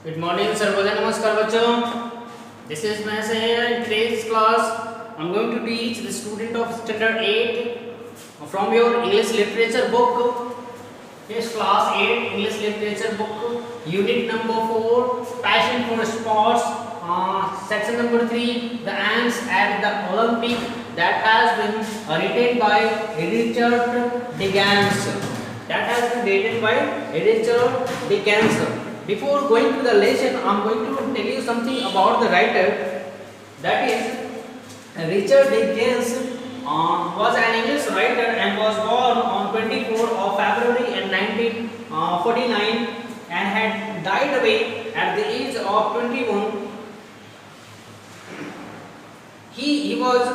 Good morning, Sarvada Namaskar bachcho. This is Mahesa here. In today's class, I'm going to teach the student of standard 8 from your English literature book. Yes, class 8 English literature book, unit number 4, passion for sports, section number 3, the ants at the Olympic, that has been written by Richard Dickens. That has been written by Richard Dickens. Before going to the lesson, I'm going to tell you something about the writer. That is Richard Dickens was an English writer and was born on 24 of February in 1949 and had died away at the age of 21. He was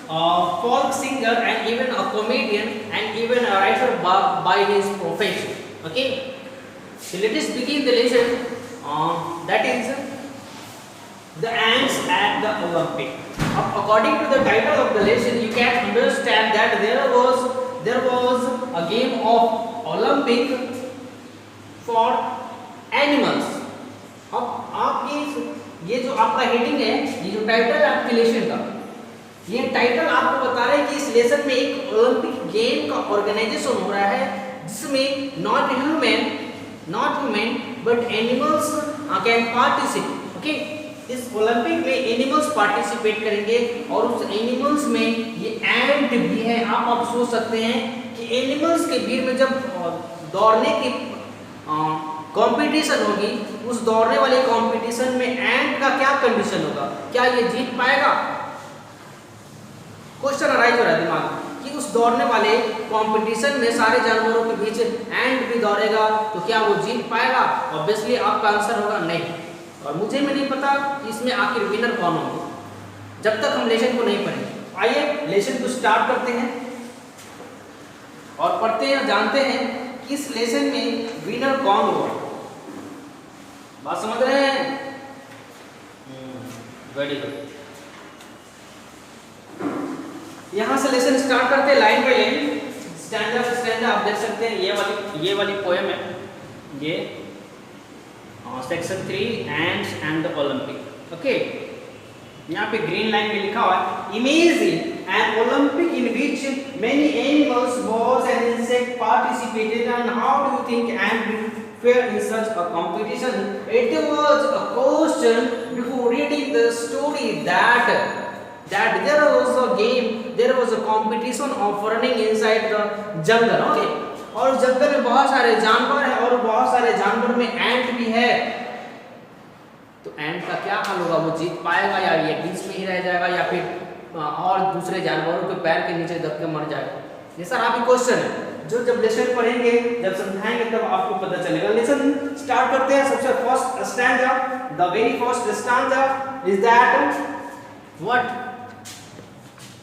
a folk singer and even a comedian and even a writer by his profession. Okay. So let us begin the lesson. That is the ants at the Olympic. According to the title of the lesson, you can understand that there was a game of Olympic for animals. अब आप ये जो आपका heading है, ये जो title है आपके लेसन का, ये टाइटल आपको बता रहा है कि इस लेसन में एक ओलंपिक गेम का ऑर्गेनाइजेशन हो रहा है जिसमें not human but animals can participate. Okay, इस ओलंपिक में एनिमल्स पार्टिसिपेट करेंगे और उस एनिमल्स में ये एंट भी है. आप सोच सकते हैं कि एनिमल्स के बीच में जब दौड़ने की कंपटीशन होगी, उस दौड़ने वाले कंपटीशन में एंट का क्या कंडीशन होगा, क्या ये जीत पाएगा? क्वेश्चन अराइज हो रहा है दिमाग में कि उस दौड़ने वाले कंपटीशन में सारे जानवरों के बीच एंट भी दौड़ेगा तो क्या वो जीत पाएगा? ऑब्वियसली आपका आंसर होगा नहीं. और मुझे में नहीं पता कि इसमें आखिर विनर कौन होगा जब तक हम लेसन को नहीं पढ़ेंगे. आइए लेसन को स्टार्ट करते हैं और पढ़ते हैं, जानते हैं कि इस लेसन में विनर कौन होगा. बात समझ रहे हैं? Very good. यहाँ से लेसन स्टार्ट करते हैं line by line, stanza by stanza. आप देख सकते हैं ये वाली पोएम है, ये section 3 ends and the Olympic. Okay, यहाँ पे ग्रीन लाइन में लिखा हुआ है, imagine an Olympic in which many animals, birds and insect participated and how do you think ant will fare in such a competition. It was a question before reading the story that there was a competition of running inside the jungle. Okay, और जंगल में बहुत सारे जानवर हैं और बहुत सारे जानवर में एंट भी है. तो एंट का क्या हाल होगा? वो जीत पाएगा या ये बीच में ही रह जाएगा या फिर और दूसरे जानवरों के पैर के नीचे दब के मर जाएगा? ये सारा भी क्वेश्चन है जो जब लेसन पढ़ेंगे, जब समझाएंगे तब आपको पता चलेगा. लेसन स्टार्ट करते हैं. सबसे first stanza, the very first stanza is that what.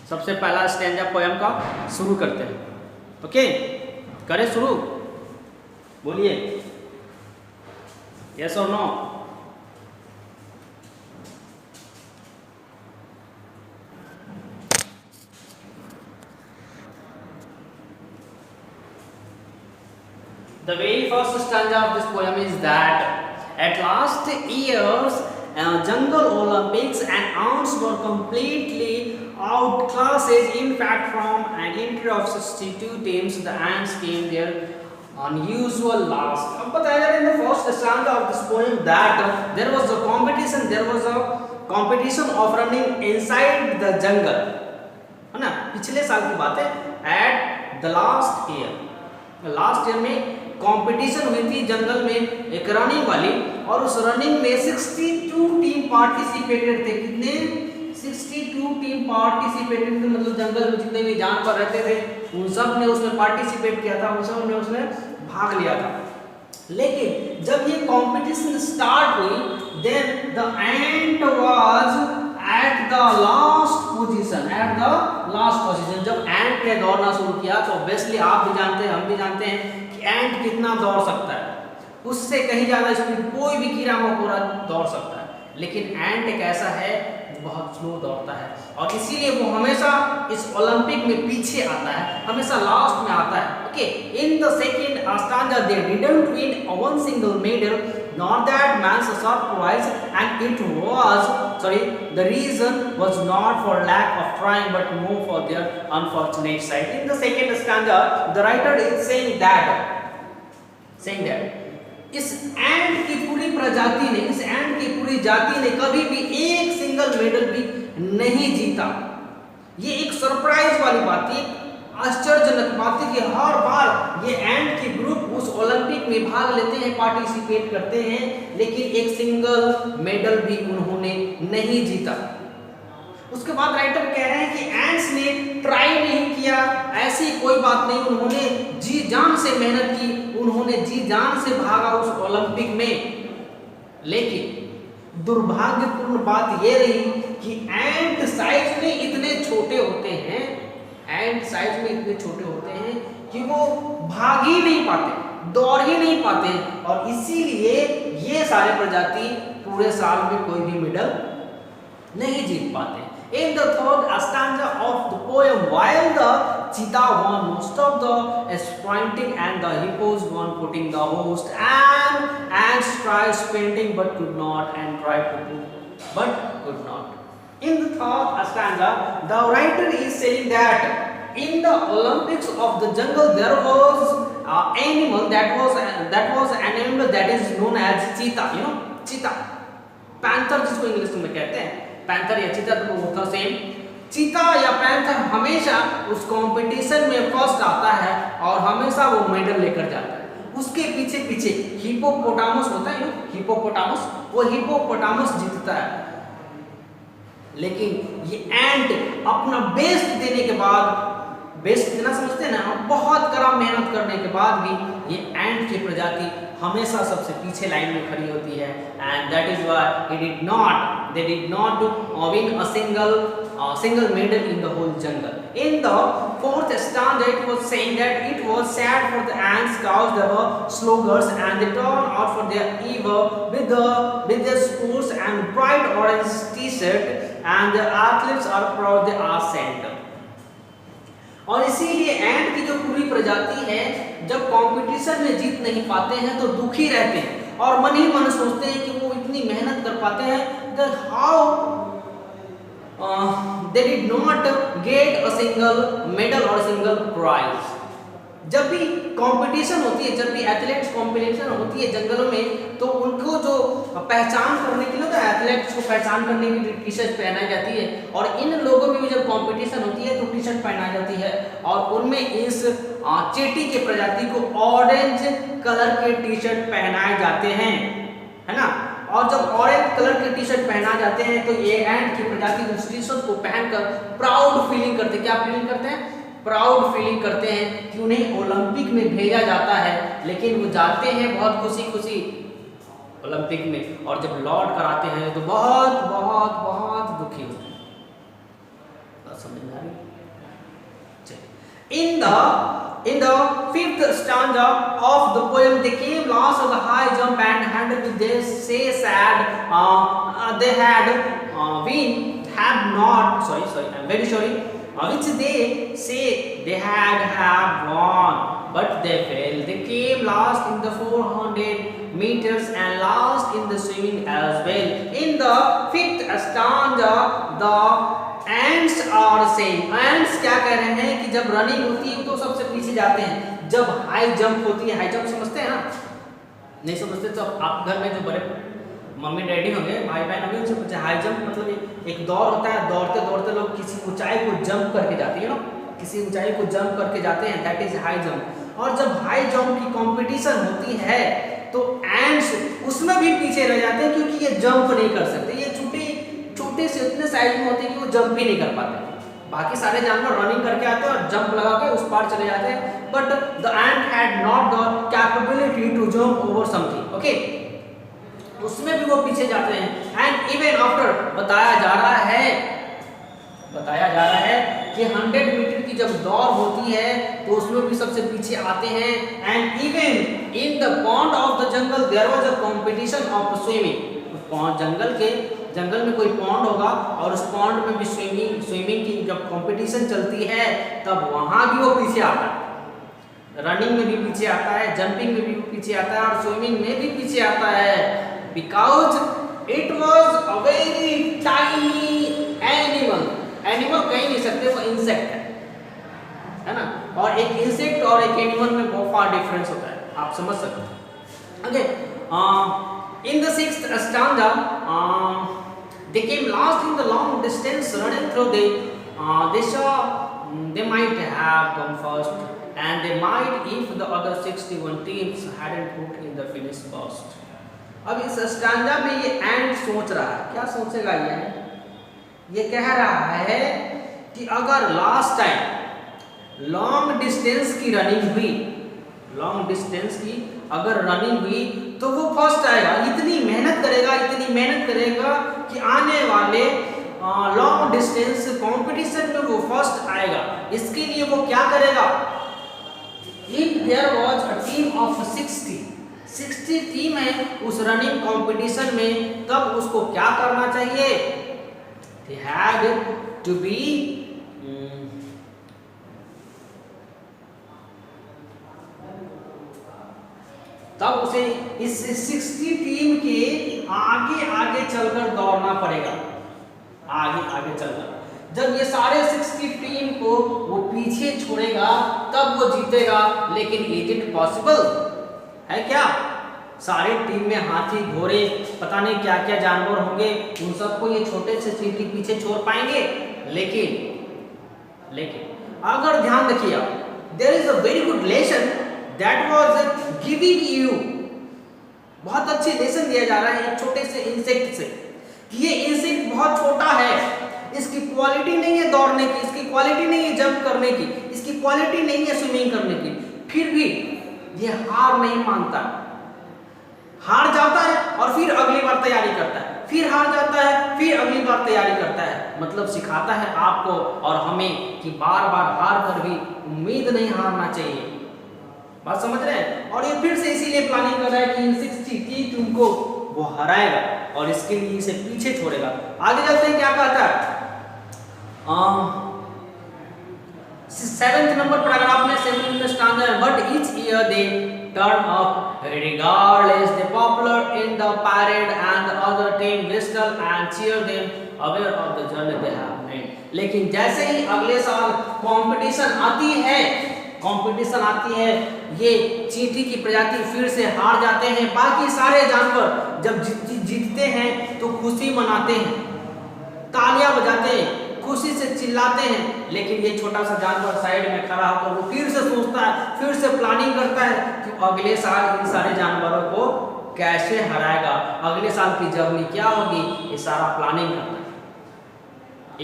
सबसे पहला स्टैंजा पोएम का शुरू करते हैं. ओके, करें शुरू? बोलिए यस और no. The very first stanza of this poem is that at last year's jungle Olympics and ants were completely outclassed. In fact, from an entry of 62 teams, the ants came their unusual last. अब बताया जा रहा है in the first stanza of this poem that there was a competition of running inside the jungle. है ना, पिछले साल की बात है. At the last year में कंपटीशन हुई थी जंगल में एक रनिंग वाली, और उस रनिंग में 62 टीम पार्टिसिपेटेड थे. कितने? 62 टीम पार्टिसिपेटेड थे. मतलब जंगल में जितने भी जानवर रहते थे उन सब ने उसमें पार्टिसिपेट किया था, उन सब ने उसमें भाग लिया था. लेकिन जब ये कंपटीशन स्टार्ट हुई, then the ant was at the last position. जब एंट ने दौड़ना शुरू किया तो ऑब्वियसली आप भी जानते हैं, हम भी जानते हैं एंट कितना दौड़ सकता है. उससे कहीं ज्यादा स्पीड कोई भी कीड़ा मकोड़ा दौड़ सकता है, लेकिन एंट एक ऐसा है बहुत स्लो दौड़ता है और इसीलिए वो हमेशा इस ओलंपिक में पीछे आता है, हमेशा लास्ट में आता है. Okay, in the second stanza they didn't win one single medal not that man's surprise, and it was, the reason was not for lack of trying, but more for their unfortunate sight. In the second stanza, the writer is saying that इस and की पूरी प्रजाति ने, इस and की पूरी जाति ने कभी भी एक सिंगल मेडल भी नहीं जीता। ये एक सरप्राइज वाली बात है, आश्चर्यजनक बात है कि हर बार ये एंड के ग्रुप उस ओलंपिक में भाग लेते हैं, पार्टिसिपेट करते हैं, लेकिन एक सिंगल मेडल भी उन्होंने नहीं जीता। उसके बाद राइटर कह रहे हैं कि एंड्स ने ट्राई नहीं किया, ऐसी कोई बात नहीं, उन्होंने जी जान से मेहनत की, उन्होंने जी जान से भागा उस ओलंपिक में। लेकिन दुर्भाग्यपूर्ण बात ये रही कि एंड साइज में इतने छोटे होते हैं, एंड साइज में इतने छोटे होते हैं कि वो भाग ही नहीं पाते, दौड़ ही नहीं पाते, और इसीलिए ये सारे प्रजाति पूरे साल में कोई भी मेडल नहीं जीत पाते। In the third stanza of the poem, while the cheetah won most of the sprinting and the hippos won putting the host, and ants tried sprinting but could not, and tried to put but could not. In the third stanza, the writer is saying that in the Olympics of the jungle there was an animal that was an animal that is known as cheetah. You know, cheetah, panther जिसको English में कहते हैं, panther या चीता तो होता same. चीता या पैंथर हमेशा उस कंपटीशन में फर्स्ट आता है और हमेशा वो मेडल लेकर जाता है। उसके पीछे पीछे हिपोपोटामस होता है, हिपोपोटामस, वो हिपोपोटामस जीतता है। लेकिन ये एंट अपना बेस्ट देने के बाद, बेस्ट देना समझते हैं ना, बहुत कड़ा मेहनत करने के बाद भी ये एंट की प्रजाति हमेशा सबसे पीछे लाइन में खड़ी होती है। And that is why they did not win a single medal in the whole jungle. In the fourth stanza, it was saying that it was sad for the ants cause they were sluggers and they turned out for their evil with their sports and bright orange t-shirt, and the athletes are proud they are sent. और इसीलिए एंट की जो पूरी प्रजाति है, जब competition में जीत नहीं पाते हैं तो दुखी रहते हैं और मन ही मन सोचते हैं कि वो इतनी मेहनत कर पाते हैं, that how they did not get a single medal or a single prize. जब भी कंपटीशन होती है, जब भी एथलेटिक्स कंपटीशन होती है जंगलों में, तो उनको जो पहचान करने के लिए, तो एथलेट्स को पहचान करने के लिए टी शर्ट पहनाई जाती है, और इन लोगों में भी जब कंपटीशन होती है तो टी शर्ट पहनाई जाती है, और उनमें इस चींटी के प्रजाति को ऑरेंज कलर के टी शर्ट पहनाए जाते हैं, है ना। और जब ऑरेंज कलर के टी शर्ट पहना जाते हैं तो ये एंट की प्रजाति उस टी शर्ट को पहनकर प्राउड फीलिंग करते, क्या फीलिंग करते हैं, प्राउड फीलिंग करते हैं कि उन्हें ओलंपिक में भेजा जाता है। लेकिन वो जाते हैं बहुत खुशी खुशी ओलंपिक में, और जब लौट कर आते हैं तो बहुत बहुत बहुत दुखी होते हैं। समझ में आ रही? In the fifth stanza of the poem, they came last of the high jump and handled with they say sad they had I'm very sorry, which they say they have won, but they failed. They came last in the 400 meters and last in the swimming as well. In the fifth stanza, the ants are saying, ants क्या कह रहे हैं कि जब running होती है तो सबसे पीछे जाते हैं, जब हाई जंप होती है, हाई जंप समझते हैं ना, नहीं समझते तो आप घर में जो बड़े मम्मी डैडी होंगे, भाई बहन होंगे, उनसे पूछे हाई जंप मतलब एक दौड़ होता है, दौड़ते दौड़ते लोग किसी ऊंचाई को जंप करके जाते हैं ना, किसी ऊंचाई को जंप करके जाते हैं, दैट इज हाई जंप। और जब हाई जंप की कंपटीशन होती है तो एंड्स उसमें भी पीछे रह जाते हैं, क्योंकि ये जंप नहीं कर सकते, ये छोटे से इतने साइज में होते हैं कि वो जंप भी नहीं कर पाते। बाकी सारे जानवर रनिंग करके आते हैं और जंप लगा के उस पार चले जाते हैं, but the ant had not the capability to jump over something, okay, उसमें भी वो पीछे जाते हैं। एंड इवन आफ्टर बताया जा रहा है कि 100 मीटर की जब दौड़ होती है तो उसमें भी सबसे पीछे आते हैं। And even in the pond of the jungle there was a competition of swimming, जंगल में कोई पॉन्ड होगा और उस पॉन्ड में भी स्विमिंग की जब कंपटीशन चलती है तब वहां भी वो पीछे आता है। रनिंग में भी पीछे आता है, जंपिंग में भी पीछे आता है और स्विमिंग में भी पीछे आता है, because it was a very tiny animal. Animal कह नहीं सकते, वो इंसेक्ट है ना। और एक इंसेक्ट और एक एनिमल में बहुत फार डिफरेंस होता है, आप समझ सकते हैं। Okay, in the sixth stanza they came last in the long distance running through they saw they might have come first and they might if the other 61 teams hadn't put in the finish first। अब इस stanza में ये and सोच रहा है, क्या सोचेगा ये कह रहा है कि अगर लास्ट टाइम लॉन्ग डिस्टेंस की रनिंग हुई, लॉन्ग डिस्टेंस की अगर रनिंग हुई तो वो फर्स्ट आएगा। इतनी मेहनत करेगा कि आने वाले लॉन्ग डिस्टेंस कंपटीशन में वो फर्स्ट आएगा। इसके लिए वो क्या करेगा, if there was a team of 60 team है उस रनिंग कंपटीशन में, तब उसको क्या करना चाहिए, he had to be तब उसे इस 60 टीम के आगे चलकर दौड़ना पड़ेगा, आगे चलकर। जब ये सारे 60 टीम को वो पीछे छोड़ेगा तब वो जीतेगा। लेकिन इज इट पॉसिबल है क्या? सारे टीम में हाथी, घोड़े, पता नहीं क्या क्या जानवर होंगे, उन सबको ये छोटे से चींटी पीछे छोड़ पाएंगे? लेकिन अगर ध्यान रखिए, there is a very good lesson that was giving you. बहुत अच्छे लेसन दिया जा रहा है एक छोटे से इंसेक्ट से कि ये इंसेक्ट बहुत छोटा है, इसकी क्वालिटी नहीं है दौड़ने की, इसकी क्वालिटी नहीं है जंप करने की, इसकी क्वालिटी नहीं है स्विमिंग करने की, फिर भी ये हार नहीं मानता, हार जाता है और फिर अगली बार तैयारी करता है, फिर हार जाता है, फिर अगली बार तैयारी करता है। मतलब सिखाता है आपको और हमें कि बार बार हार कर भी उम्मीद नहीं हारना चाहिए। बात समझ रहे हैं? और ये फिर से इसीलिए प्लानिंग कर रहा है कि इन 60 टीम को वो हराएगा और इसके लिए इसे पीछे छोड़ेगा। आगे चलते हैं, क्या कहता है 7th नंबर पैराग्राफ में 7th स्टैंजा है, but each year they turn up regardless the popular in the parade and the other team whistle and cheer them aware of the journey they have made। लेकिन जैसे ही अगले साल competition आती है ये चींटी की प्रजाति फिर से हार जाते हैं। बाकी सारे जानवर जब जीतते हैं तो खुशी मनाते हैं, तालियां बजाते हैं, खुशी से चिल्लाते हैं। लेकिन ये छोटा सा जानवर साइड में खड़ा होकर वो फिर से सोचता है, फिर से प्लानिंग करता है कि अगले साल इन सारे जानवरों को कैसे हराएगा, अगले साल की जर्नी क्या होगी, ये सारा प्लानिंग करता है।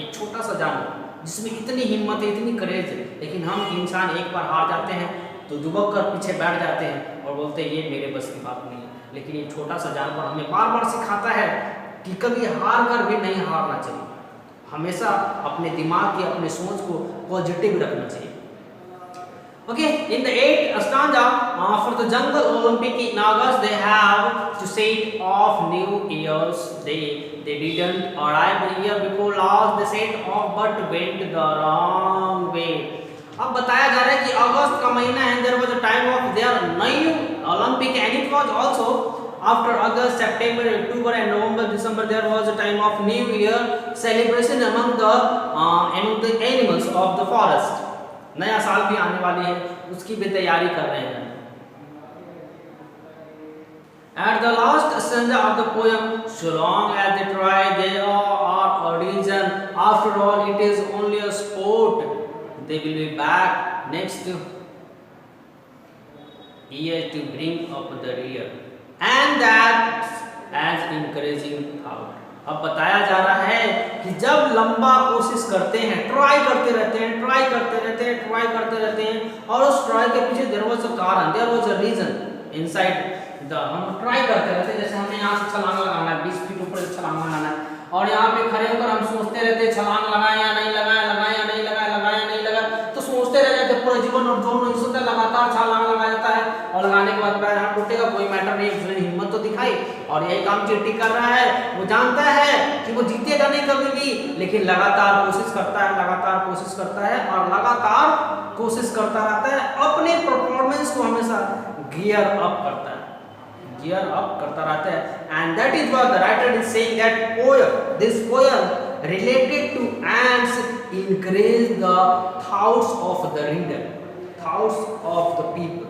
एक छोटा सा जानवर जिसमें इतनी हिम्मत है, इतनी करेज है, लेकिन हम इंसान एक बार हार जाते हैं तो दुबक कर पीछे बैठ जाते हैं और बोलते हैं ये मेरे बस की बात नहीं है। लेकिन ये छोटा सा जानवर हमें बार बार सिखाता है कि कभी हार कर भी नहीं हारना चाहिए, हमेशा अपने दिमाग की, अपने सोच को पॉजिटिव रखना चाहिए। Okay, in the 8th stanza for the jungle Olympic in August they have to set off New Year's Day. They didn't arrive the year before last, they set off but went the wrong way। अब बताया जा रहा है कि अगस्त का महीना है, there was a time of their new Olympic and it was also after August, September, October and November, December there was a time of New Year celebration among the animals of the forest। नया साल भी आने वाली है, उसकी भी तैयारी कर रहे हैं। At the last stanza of the poem, so long as they try, they are a reason. After all, it is only a sport. They will be back next year to bring up the rear, and that's as encouraging thought। अब बताया जा रहा है कि जब लंबा कोशिश करते हैं, ट्राई करते रहते हैं और उस ट्राई के पीछे देयर वाज अ कारण, there was a reason inside the, हम ट्राई करते रहते हैं। जैसे हमें यहाँ से छलांग लगाना है, 20 फीट ऊपर से छलांग लगाना है और यहाँ पे खड़े होकर हम सोचते रहते हैं छलांग लगाएं या नहीं लगाएं, तो सोचते रह जाते पूरा जीवन और जो नहीं सोचता लगातार छलांग लगाया जाता है और लगाने के बाद पैर हाथ टूटेगा, कोई मैटर नहीं, उसने हिम्मत तो दिखाई और यही काम चींटी कर रहा है। वो जानता है कि वो जीतेगा नहीं कभी भी, लेकिन लगातार कोशिश करता है और लगातार कोशिश करता रहता है अपने परफॉर्मेंस गियर अप करता है, गियर अप करता रहता है. And that is what the writer is saying that poem, this poem related to ants increase the thoughts of the reader, thoughts of the people.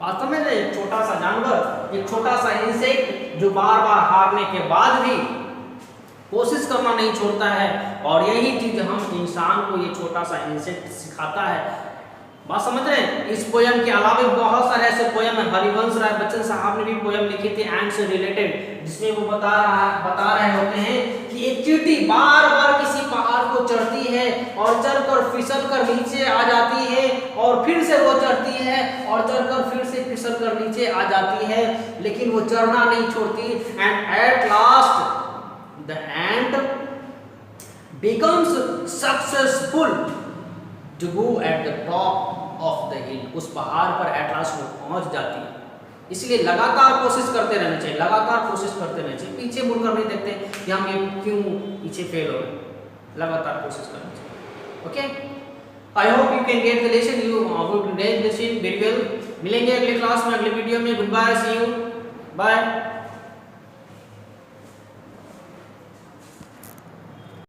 वास्तव में एक छोटा सा जानवर, एक छोटा सा इंसेक्ट जो बार बार हारने के बाद भी कोशिश करना नहीं छोड़ता है, और यही चीज हम इंसान को ये छोटा सा इंसेक्ट सिखाता है. बात समझ रहे हैं? इस पोयम के अलावा भी बहुत सारे ऐसे पोयम है. हरिवंश राय बच्चन साहब ने भी पोयम लिखी थी एंड से रिलेटेड, जिसमें वो बता रहे होते हैं कि एक चींटी बार बार किसी पहाड़ को चढ़ती है और चढ़कर फिसल कर नीचे आ जाती है, और फिर से वो चढ़ती है और चढ़कर फिर से फिसल कर नीचे आ जाती है, लेकिन वो चढ़ना नहीं छोड़ती. And at last the ant becomes successful to go at the top of the hill. उस पहाड़ पर एट लास्ट वो पहुंच जाती है. इसलिए लगातार कोशिश करते रहना चाहिए, लगातार कोशिश करते रहना चाहिए. पीछे मुड़कर नहीं देखते कि हम ये क्यों पीछे फेल हो गए. लगातार कोशिश करना चाहिए. Okay, I hope you can get the lesson, you would get the lesson very well. मिलेंगे अगले क्लास में, अगले वीडियो में. Goodbye, see you, bye.